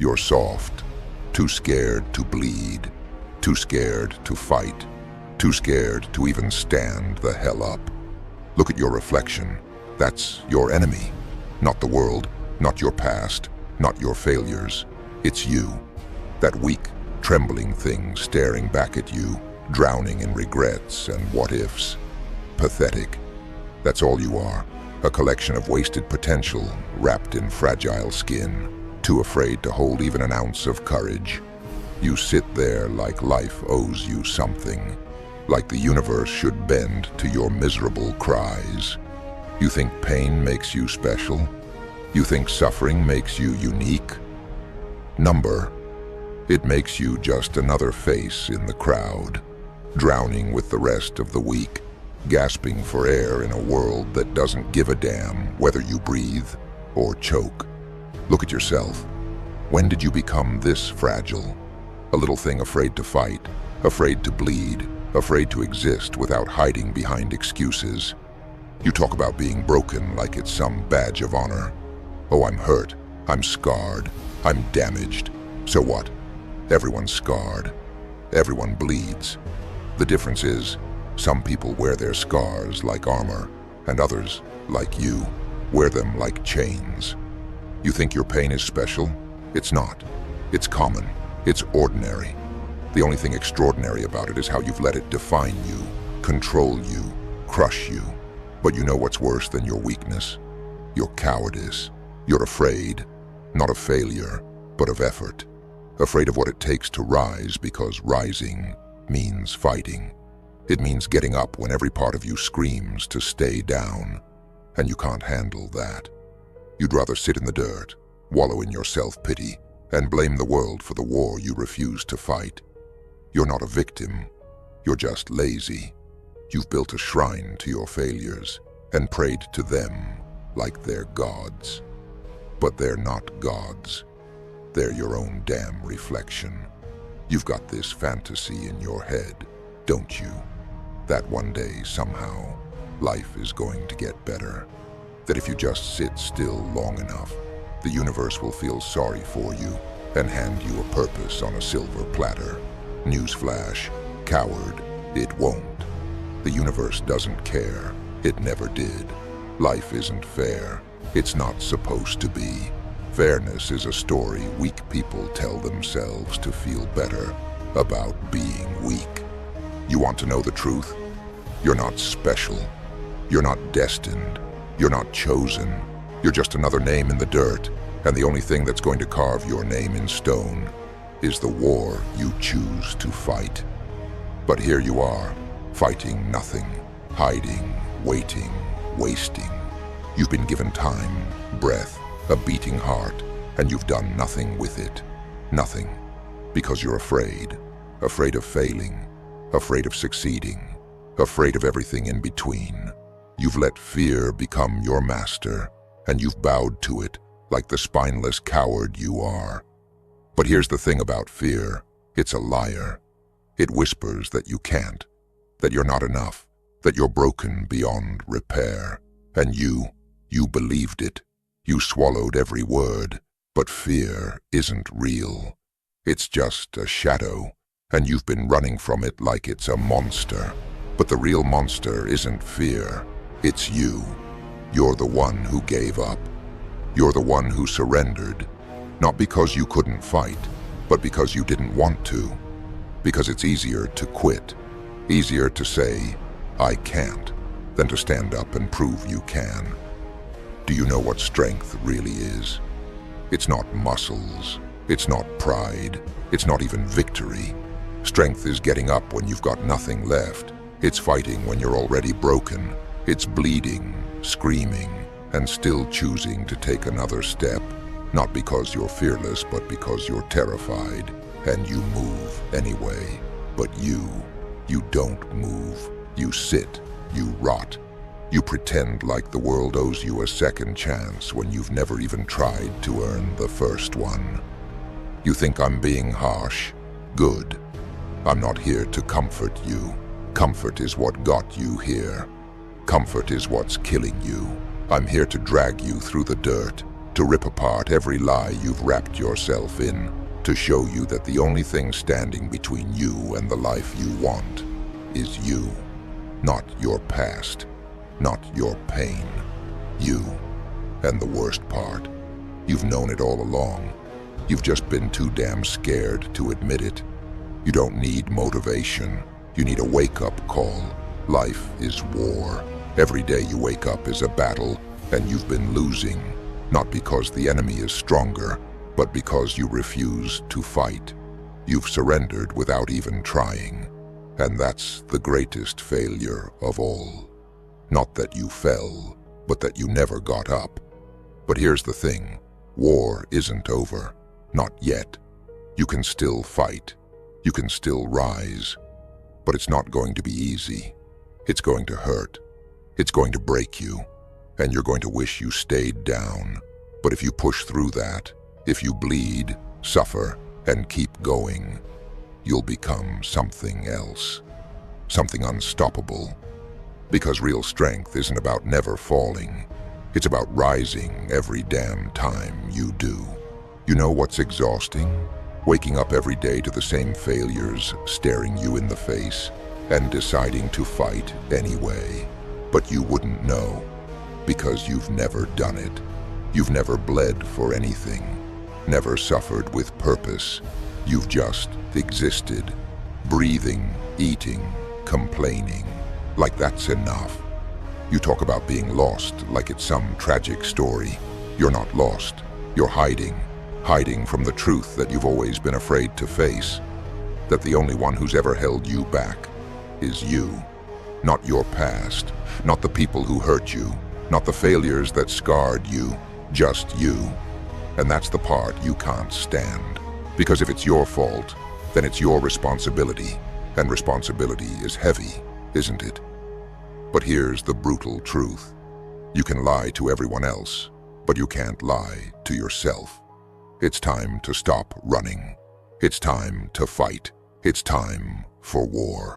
You're soft, too scared to bleed, too scared to fight, too scared to even stand the hell up. Look at your reflection. That's your enemy. Not the world, not your past, not your failures. It's you. That weak, trembling thing staring back at you, drowning in regrets and what-ifs. Pathetic. That's all you are. A collection of wasted potential wrapped in fragile skin, too afraid to hold even an ounce of courage. You sit there like life owes you something, like the universe should bend to your miserable cries. You think pain makes you special? You think suffering makes you unique? Number. It makes you just another face in the crowd, drowning with the rest of the weak, gasping for air in a world that doesn't give a damn whether you breathe or choke. Look at yourself. When did you become this fragile? A little thing afraid to fight, afraid to bleed, afraid to exist without hiding behind excuses. You talk about being broken like it's some badge of honor. Oh, I'm hurt, I'm scarred, I'm damaged. So what? Everyone's scarred. Everyone bleeds. The difference is, some people wear their scars like armor, and others, like you, wear them like chains. You think your pain is special? It's not. It's common. It's ordinary. The only thing extraordinary about it is how you've let it define you, control you, crush you. But you know what's worse than your weakness? Your cowardice. You're afraid, not of failure, but of effort. Afraid of what it takes to rise, because rising means fighting. It means getting up when every part of you screams to stay down, and you can't handle that. You'd rather sit in the dirt, wallow in your self-pity, and blame the world for the war you refuse to fight. You're not a victim. You're just lazy. You've built a shrine to your failures and prayed to them like they're gods. But they're not gods. They're your own damn reflection. You've got this fantasy in your head, don't you? That one day, somehow, life is going to get better. That if you just sit still long enough, the universe will feel sorry for you and hand you a purpose on a silver platter. Newsflash, coward, it won't. The universe doesn't care. It never did. Life isn't fair. It's not supposed to be. Fairness is a story weak people tell themselves to feel better about being weak. You want to know the truth? You're not special. You're not destined. You're not chosen. You're just another name in the dirt, and the only thing that's going to carve your name in stone is the war you choose to fight. But here you are, fighting nothing, hiding, waiting, wasting. You've been given time, breath, a beating heart, and you've done nothing with it. Nothing. Because you're afraid. Afraid of failing. Afraid of succeeding. Afraid of everything in between. You've let fear become your master, and you've bowed to it like the spineless coward you are. But here's the thing about fear. It's a liar. It whispers that you can't, that you're not enough, that you're broken beyond repair. And you believed it. You swallowed every word. But fear isn't real. It's just a shadow, and you've been running from it like it's a monster. But the real monster isn't fear. It's you. You're the one who gave up. You're the one who surrendered. Not because you couldn't fight, but because you didn't want to. Because it's easier to quit. Easier to say, I can't, than to stand up and prove you can. Do you know what strength really is? It's not muscles. It's not pride. It's not even victory. Strength is getting up when you've got nothing left. It's fighting when you're already broken. It's bleeding, screaming, and still choosing to take another step. Not because you're fearless, but because you're terrified. And you move anyway. But you don't move. You sit. You rot. You pretend like the world owes you a second chance when you've never even tried to earn the first one. You think I'm being harsh? Good. I'm not here to comfort you. Comfort is what got you here. Comfort is what's killing you. I'm here to drag you through the dirt, to rip apart every lie you've wrapped yourself in, to show you that the only thing standing between you and the life you want is you. Not your past, not your pain. You. And the worst part, you've known it all along. You've just been too damn scared to admit it. You don't need motivation. You need a wake-up call. Life is war. Every day you wake up is a battle, and you've been losing, not because the enemy is stronger, but because you refuse to fight. You've surrendered without even trying, and that's the greatest failure of all. Not that you fell, but that you never got up. But here's the thing, war isn't over. Not yet. You can still fight. You can still rise. But it's not going to be easy. It's going to hurt. It's going to break you. And you're going to wish you stayed down. But if you push through that, if you bleed, suffer, and keep going, you'll become something else. Something unstoppable. Because real strength isn't about never falling. It's about rising every damn time you do. You know what's exhausting? Waking up every day to the same failures staring you in the face and deciding to fight anyway. But you wouldn't know, because you've never done it. You've never bled for anything, never suffered with purpose. You've just existed, breathing, eating, complaining, like that's enough. You talk about being lost like it's some tragic story. You're not lost. You're hiding from the truth that you've always been afraid to face. That the only one who's ever held you back is you. Not your past, not the people who hurt you, not the failures that scarred you, just you. And that's the part you can't stand. Because if it's your fault, then it's your responsibility. And responsibility is heavy, isn't it? But here's the brutal truth. You can lie to everyone else, but you can't lie to yourself. It's time to stop running. It's time to fight. It's time for war.